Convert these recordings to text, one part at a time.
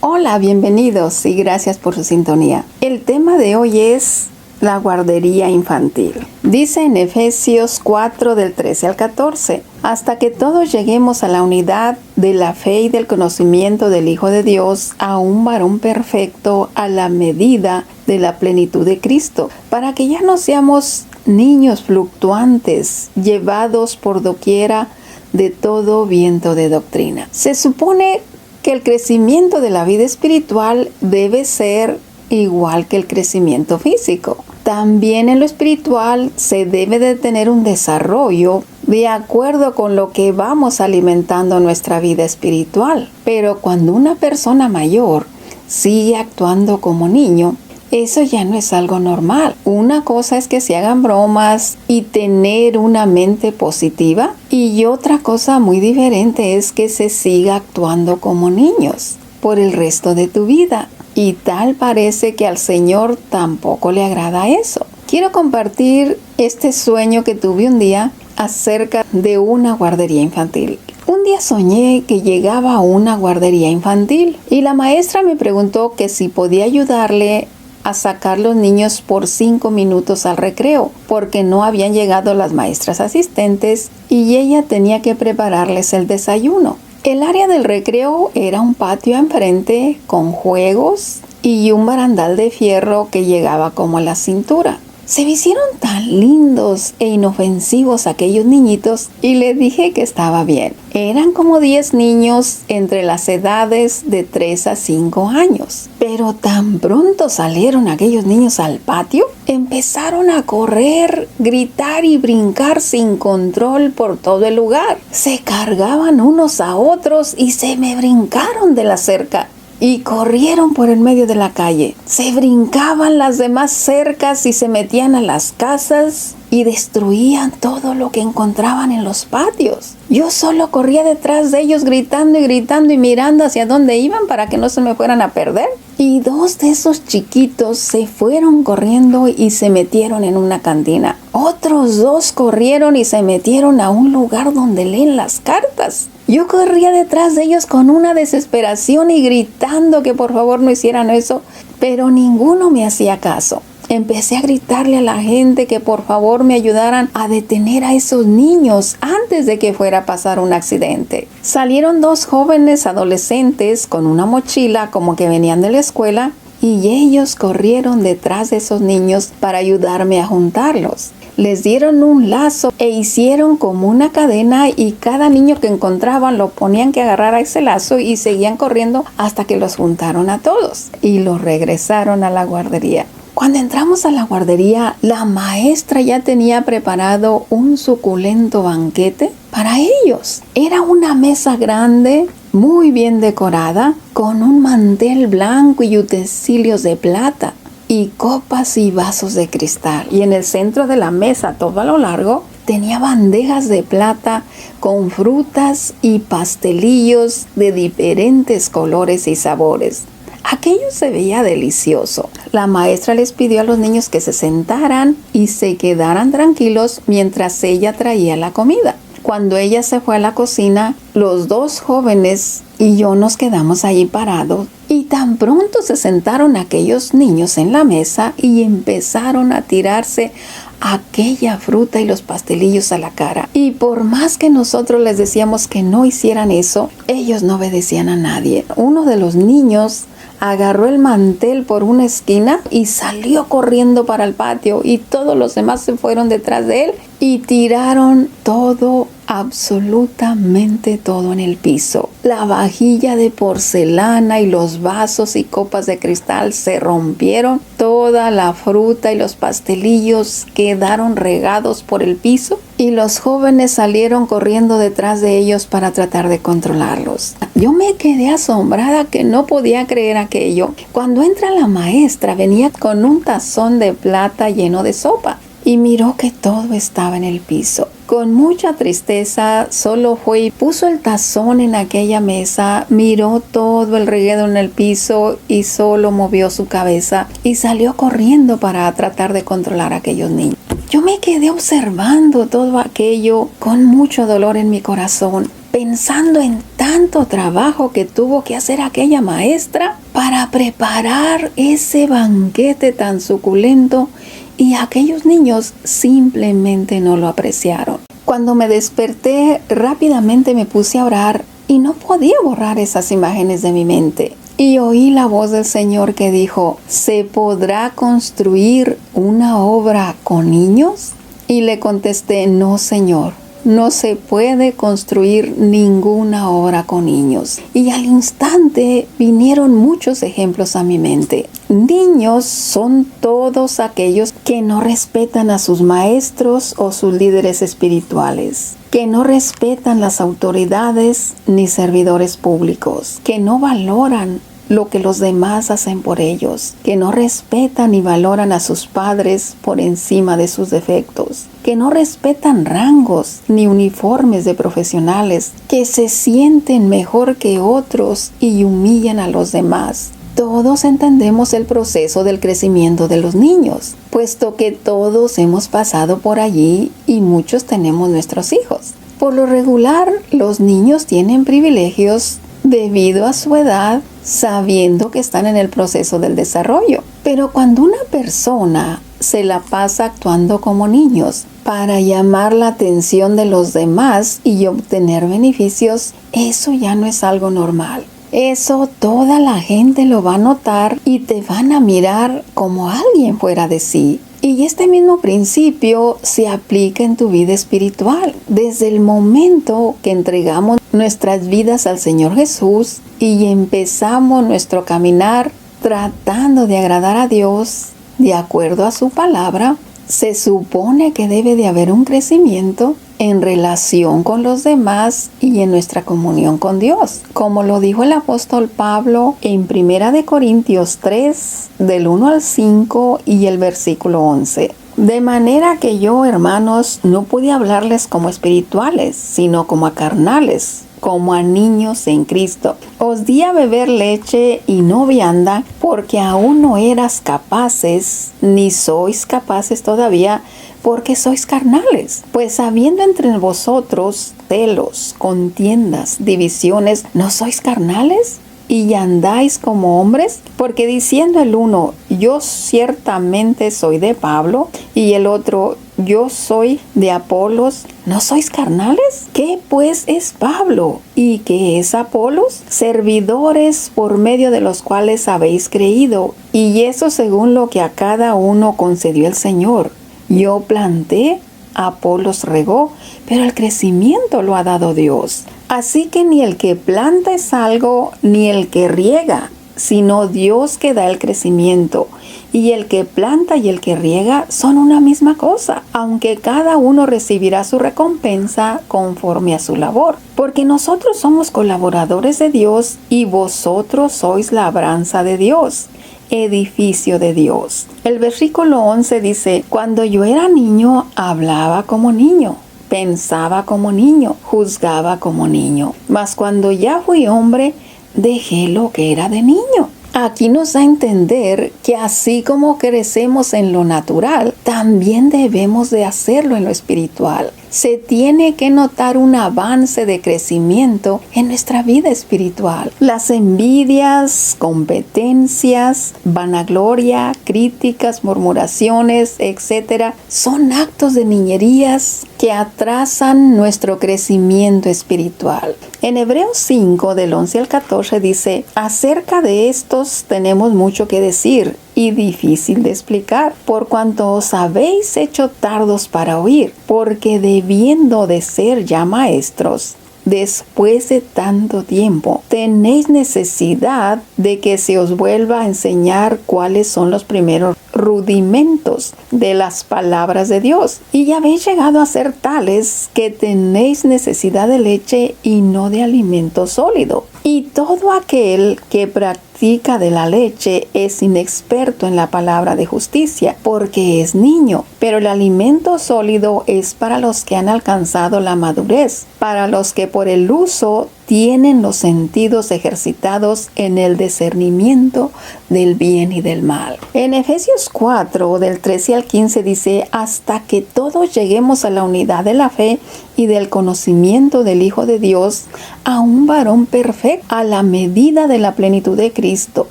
Hola, bienvenidos y gracias por su sintonía. El tema de hoy es la guardería infantil. Dice en Efesios 4 del 13 al 14, hasta que todos lleguemos a la unidad de la fe y del conocimiento del Hijo de Dios, a un varón perfecto, a la medida de la plenitud de Cristo, para que ya no seamos niños fluctuantes, llevados por doquiera de todo viento de doctrina. Se supone que el crecimiento de la vida espiritual debe ser igual que el crecimiento físico. También en lo espiritual se debe de tener un desarrollo de acuerdo con lo que vamos alimentando nuestra vida espiritual. Pero cuando una persona mayor sigue actuando como niño, eso ya no es algo normal. Una cosa es que se hagan bromas y tener una mente positiva, y otra cosa muy diferente es que se siga actuando como niños por el resto de tu vida. Y tal parece que al Señor tampoco le agrada eso. Quiero compartir este sueño que tuve un día acerca de una guardería infantil. Un día soñé que llegaba a una guardería infantil y la maestra me preguntó que si podía ayudarle a sacar los niños por 5 minutos al recreo, porque no habían llegado las maestras asistentes y ella tenía que prepararles el desayuno. El área del recreo era un patio enfrente con juegos y un barandal de fierro que llegaba como a la cintura. Se me hicieron tan lindos e inofensivos aquellos niñitos y les dije que estaba bien. Eran como 10 niños entre las edades de 3 a 5 años. Pero tan pronto salieron aquellos niños al patio, empezaron a correr, gritar y brincar sin control por todo el lugar. Se cargaban unos a otros y se me brincaron de la cerca y corrieron por el medio de la calle. Se brincaban las demás cercas y se metían a las casas y destruían todo lo que encontraban en los patios. Yo solo corría detrás de ellos gritando y mirando hacia dónde iban para que no se me fueran a perder. Y 2 de esos chiquitos se fueron corriendo y se metieron en una cantina. Otros 2 corrieron y se metieron a un lugar donde leen las cartas. Yo corría detrás de ellos con una desesperación y gritando que por favor no hicieran eso, pero ninguno me hacía caso. Empecé a gritarle a la gente que por favor me ayudaran a detener a esos niños antes de que fuera a pasar un accidente. Salieron 2 jóvenes adolescentes con una mochila como que venían de la escuela y ellos corrieron detrás de esos niños para ayudarme a juntarlos. Les dieron un lazo e hicieron como una cadena y cada niño que encontraban lo ponían que agarrar a ese lazo y seguían corriendo hasta que los juntaron a todos y los regresaron a la guardería. Cuando entramos a la guardería, la maestra ya tenía preparado un suculento banquete para ellos. Era una mesa grande, muy bien decorada, con un mantel blanco y utensilios de plata, y copas y vasos de cristal. Y en el centro de la mesa, todo a lo largo, tenía bandejas de plata con frutas y pastelillos de diferentes colores y sabores. Aquello se veía delicioso. La maestra les pidió a los niños que se sentaran y se quedaran tranquilos mientras ella traía la comida. Cuando ella se fue a la cocina, los 2 jóvenes y yo nos quedamos allí parados y tan pronto se sentaron aquellos niños en la mesa y empezaron a tirarse aquella fruta y los pastelillos a la cara. Y por más que nosotros les decíamos que no hicieran eso, ellos no obedecían a nadie. Uno de los niños agarró el mantel por una esquina y salió corriendo para el patio y todos los demás se fueron detrás de él y tiraron todo, absolutamente todo en el piso. La vajilla de porcelana y los vasos y copas de cristal se rompieron. Toda la fruta y los pastelillos quedaron regados por el piso y los jóvenes salieron corriendo detrás de ellos para tratar de controlarlos. Yo me quedé asombrada que no podía creer aquello. Cuando entra la maestra, venía con un tazón de plata lleno de sopa y miró que todo estaba en el piso. Con mucha tristeza, solo fue y puso el tazón en aquella mesa, miró todo el reguero en el piso y solo movió su cabeza y salió corriendo para tratar de controlar a aquellos niños. Yo me quedé observando todo aquello con mucho dolor en mi corazón. pensando en tanto trabajo que tuvo que hacer aquella maestra para preparar ese banquete tan suculento, y aquellos niños simplemente no lo apreciaron. Cuando me desperté, rápidamente me puse a orar y no podía borrar esas imágenes de mi mente. Y oí la voz del Señor que dijo: ¿se podrá construir una obra con niños? Y le contesté: no, Señor. No se puede construir ninguna obra con niños. Y al instante vinieron muchos ejemplos a mi mente. Niños son todos aquellos que no respetan a sus maestros o sus líderes espirituales, que no respetan las autoridades ni servidores públicos, que no valoran lo que los demás hacen por ellos, que no respetan y valoran a sus padres por encima de sus defectos, que no respetan rangos ni uniformes de profesionales, que se sienten mejor que otros y humillan a los demás. Todos entendemos el proceso del crecimiento de los niños, puesto que todos hemos pasado por allí y muchos tenemos nuestros hijos. Por lo regular, los niños tienen privilegios debido a su edad, sabiendo que están en el proceso del desarrollo. Pero cuando una persona se la pasa actuando como niños para llamar la atención de los demás y obtener beneficios, eso ya no es algo normal. Eso toda la gente lo va a notar y te van a mirar como alguien fuera de sí. Y este mismo principio se aplica en tu vida espiritual. Desde el momento que entregamos nuestras vidas al Señor Jesús y empezamos nuestro caminar tratando de agradar a Dios de acuerdo a su palabra, se supone que debe de haber un crecimiento en relación con los demás y en nuestra comunión con Dios, como lo dijo el apóstol Pablo en 1 Corintios 3, del 1 al 5 y el versículo 11. De manera que yo, hermanos, no pude hablarles como espirituales, sino como a carnales, como a niños en Cristo. Os di a beber leche y no vianda, porque aún no eras capaces, ni sois capaces todavía, porque sois carnales. Pues habiendo entre vosotros celos, contiendas, divisiones, ¿no sois carnales? ¿Y andáis como hombres? Porque diciendo el uno: yo ciertamente soy de Pablo, y el otro: yo soy de Apolos, ¿no sois carnales? ¿Qué pues es Pablo? ¿Y qué es Apolos? Servidores por medio de los cuales habéis creído, y eso según lo que a cada uno concedió el Señor. Yo planté, Apolos regó, pero el crecimiento lo ha dado Dios. Así que ni el que planta es algo, ni el que riega, sino Dios que da el crecimiento. Y el que planta y el que riega son una misma cosa, aunque cada uno recibirá su recompensa conforme a su labor. Porque nosotros somos colaboradores de Dios y vosotros sois labranza de Dios, edificio de Dios. El versículo 11 dice: cuando yo era niño, hablaba como niño, pensaba como niño, juzgaba como niño. Mas cuando ya fui hombre, dejé lo que era de niño. Aquí nos da a entender que así como crecemos en lo natural, también debemos de hacerlo en lo espiritual. Se tiene que notar un avance de crecimiento en nuestra vida espiritual. Las envidias, competencias, vanagloria, críticas, murmuraciones, etc., son actos de niñerías que atrasan nuestro crecimiento espiritual. En Hebreos 5, del 11 al 14 dice: acerca de estos tenemos mucho que decir y difícil de explicar, por cuanto os habéis hecho tardos para oír, porque debiendo de ser ya maestros, después de tanto tiempo, tenéis necesidad de que se os vuelva a enseñar cuáles son los primeros rudimentos de las palabras de Dios. Y ya habéis llegado a ser tales que tenéis necesidad de leche y no de alimento sólido. Y todo aquel que practica de la leche es inexperto en la palabra de justicia, porque es niño. Pero el alimento sólido es para los que han alcanzado la madurez, para los que por el uso tienen los sentidos ejercitados en el discernimiento del bien y del mal. En Efesios 4, del 13 al 15 dice: hasta que todos lleguemos a la unidad de la fe y del conocimiento del Hijo de Dios, a un varón perfecto, a la medida de la plenitud de Cristo,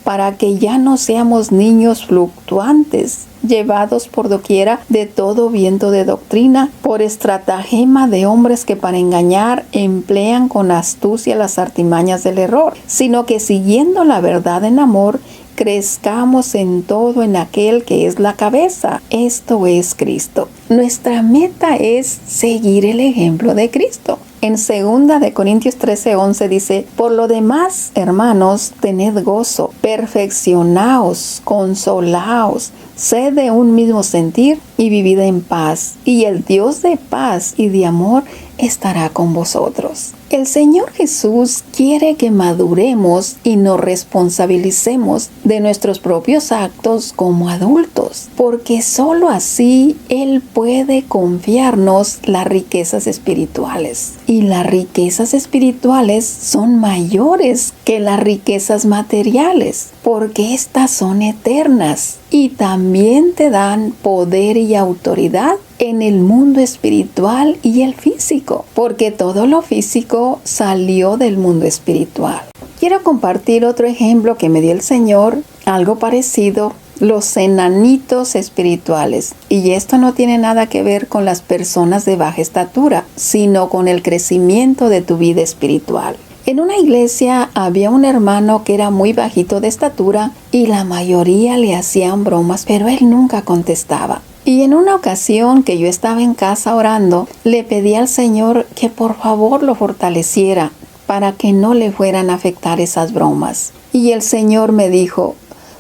para que ya no seamos niños fluctuantes, llevados por doquiera de todo viento de doctrina, por estratagema de hombres que para engañar emplean con astucia las artimañas del error, sino que siguiendo la verdad en amor, crezcamos en todo en aquel que es la cabeza, esto es Cristo. Nuestra meta es seguir el ejemplo de Cristo. En 2 de Corintios 13:11 dice: por lo demás, hermanos, tened gozo, perfeccionaos, consolaos, sed de un mismo sentir y vivid en paz, y el Dios de paz y de amor estará con vosotros. El Señor Jesús quiere que maduremos y nos responsabilicemos de nuestros propios actos como adultos, porque solo así Él puede confiarnos las riquezas espirituales. Y las riquezas espirituales son mayores que las riquezas materiales, porque estas son eternas y también te dan poder y autoridad en el mundo espiritual y el físico, porque todo lo físico salió del mundo espiritual. Quiero compartir otro ejemplo que me dio el Señor, algo parecido, los enanitos espirituales. Y esto no tiene nada que ver con las personas de baja estatura, sino con el crecimiento de tu vida espiritual. En una iglesia había un hermano que era muy bajito de estatura y la mayoría le hacían bromas, pero él nunca contestaba. Y en una ocasión que yo estaba en casa orando, le pedí al Señor que por favor lo fortaleciera para que no le fueran a afectar esas bromas. Y el Señor me dijo: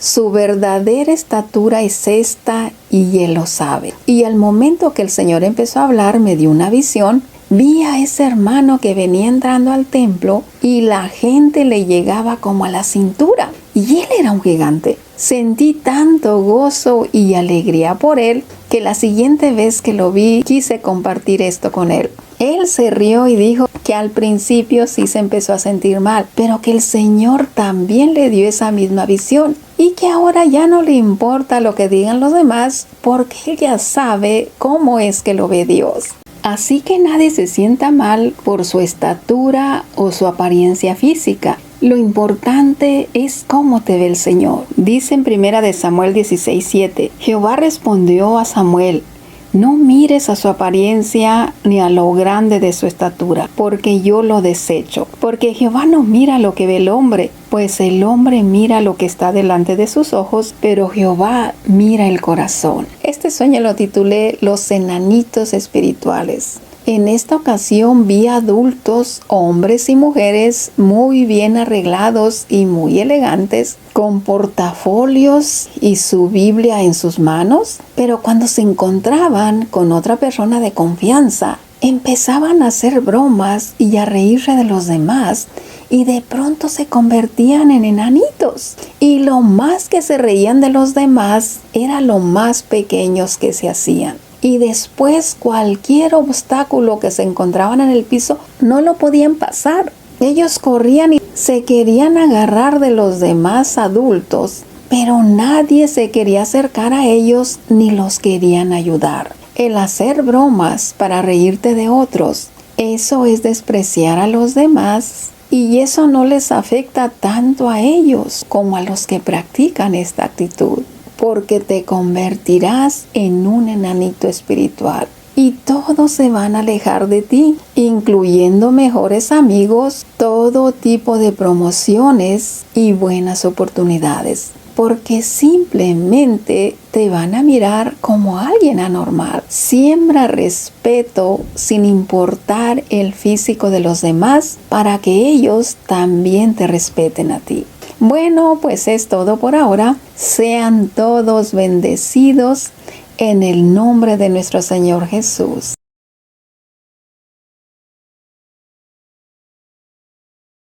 su verdadera estatura es esta y Él lo sabe. Y al momento que el Señor empezó a hablar, me dio una visión. Vi a ese hermano que venía entrando al templo y la gente le llegaba como a la cintura. Y él era un gigante. Sentí tanto gozo y alegría por él que la siguiente vez que lo vi quise compartir esto con él. Él se rió y dijo que al principio sí se empezó a sentir mal, pero que el Señor también le dio esa misma visión y que ahora ya no le importa lo que digan los demás porque él ya sabe cómo es que lo ve Dios. Así que nadie se sienta mal por su estatura o su apariencia física. Lo importante es cómo te ve el Señor. Dice en 1 Samuel 16:7, Jehová respondió a Samuel: no mires a su apariencia ni a lo grande de su estatura, porque yo lo desecho. Porque Jehová no mira lo que ve el hombre, pues el hombre mira lo que está delante de sus ojos, pero Jehová mira el corazón. Este sueño lo titulé Los enanitos espirituales. En esta ocasión vi adultos, hombres y mujeres muy bien arreglados y muy elegantes, con portafolios y su Biblia en sus manos, pero cuando se encontraban con otra persona de confianza, empezaban a hacer bromas y a reírse de los demás, y de pronto se convertían en enanitos. Y lo más que se reían de los demás era lo más pequeños que se hacían. Y después cualquier obstáculo que se encontraban en el piso no lo podían pasar. Ellos corrían y se querían agarrar de los demás adultos, pero nadie se quería acercar a ellos ni los querían ayudar. El hacer bromas para reírte de otros, eso es despreciar a los demás, y eso no les afecta tanto a ellos como a los que practican esta actitud, porque te convertirás en un enanito espiritual y todos se van a alejar de ti, incluyendo mejores amigos, todo tipo de promociones y buenas oportunidades, porque simplemente te van a mirar como alguien anormal. Siembra respeto sin importar el físico de los demás para que ellos también te respeten a ti. Bueno, pues es todo por ahora. Sean todos bendecidos en el nombre de nuestro Señor Jesús.